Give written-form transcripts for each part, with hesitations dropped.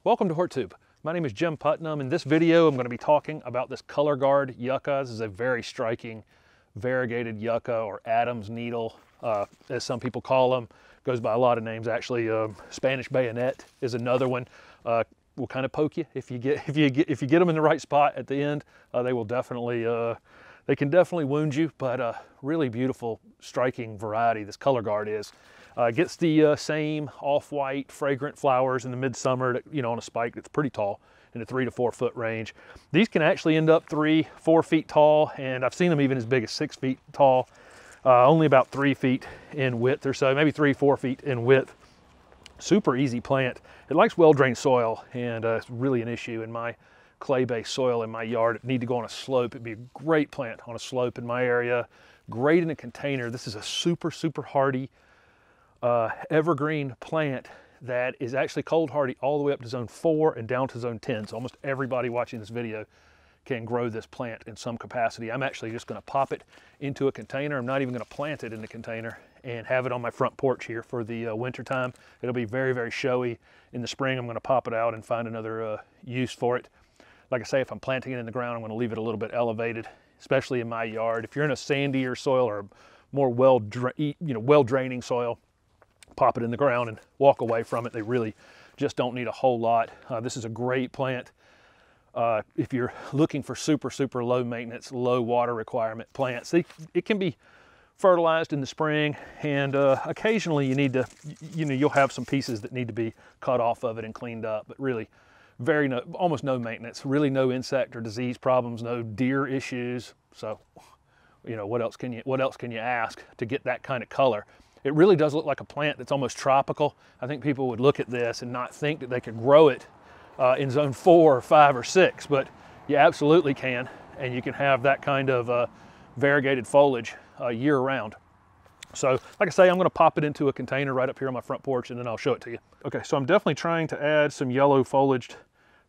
Welcome to HortTobe. My name is Jim Putnam. In this video, I'm going to be talking about this Color Guard Yucca. This is a very striking variegated yucca, or Adam's needle, as some people call them. Goes by a lot of names actually. Spanish Bayonet is another one. Will kind of poke you if you get them in the right spot at the end. They will definitely they can definitely wound you, but really beautiful, striking variety this Color Guard is. Gets the same off-white fragrant flowers in the midsummer, on a spike that's pretty tall, in the 3 to 4 foot range. These can actually end up 3-4 feet tall, and I've seen them even as big as 6 feet tall. Only about 3 feet in width or so, maybe 3-4 feet in width. Super easy plant. It likes well-drained soil, and it's really an issue in my clay-based soil in my yard. It need to go on a slope. It'd be a great plant on a slope in my area. Great in a container. This is a super hardy evergreen plant that is actually cold hardy all the way up to zone 4 and down to zone 10. So almost everybody watching this video can grow this plant in some capacity. I'm actually just going to pop it into a container. I'm not even going to plant it in the container and have it on my front porch here for the winter time. It'll be very showy. In the spring, I'm going to pop it out and find another use for it. Like I say, if I'm planting it in the ground, I'm going to leave it a little bit elevated, especially in my yard. If you're in a sandier soil or more well-draining soil, pop it in the ground and walk away from it. They really just don't need a whole lot. This is a great plant if you're looking for super low maintenance, low water requirement plants. It can be fertilized in the spring, and occasionally you need to, you'll have some pieces that need to be cut off of it and cleaned up, but really almost no maintenance, really no insect or disease problems, no deer issues. So, what else can you ask to get that kind of color? It really does look like a plant that's almost tropical. I think people would look at this and not think that they could grow it in zone 4 or 5 or 6, but you absolutely can, and you can have that kind of variegated foliage year round. So like I say, I'm going to pop it into a container right up here on my front porch, and then I'll show it to you. Okay, so I'm definitely trying to add some yellow foliaged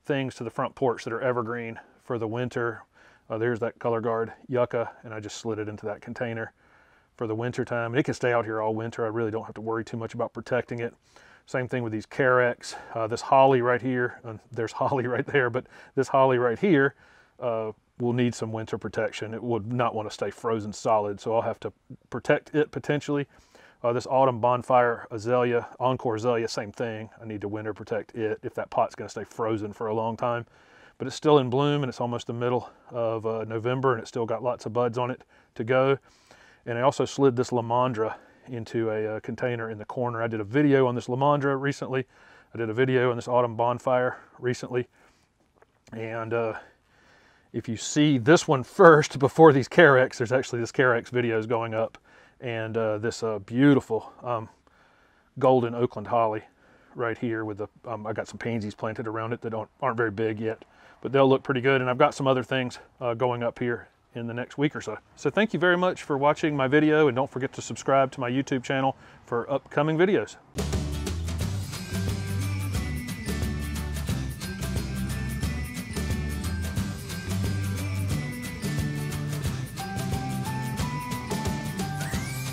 things to the front porch that are evergreen for the winter. There's that Color Guard Yucca, and I just slid it into that container for the winter time. It can stay out here all winter. I really don't have to worry too much about protecting it. Same thing with these carex. This holly right here, there's holly right there, but this holly right here will need some winter protection. It would not want to stay frozen solid, so I'll have to protect it potentially. This autumn bonfire azalea, encore azalea, same thing. I need to winter protect it if that pot's going to stay frozen for a long time. But it's still in bloom, and it's almost the middle of November, and it's still got lots of buds on it to go. And I also slid this lamandra into a container in the corner. I did a video on this lamandra recently. I did a video on this autumn bonfire recently. And if you see this one first before these carex, there's actually this carex videos going up. And this beautiful golden Oakland holly right here with the, I got some pansies planted around it that aren't very big yet, but they'll look pretty good. And I've got some other things going up here in the next week or so. So thank you very much for watching my video, and don't forget to subscribe to my YouTube channel for upcoming videos.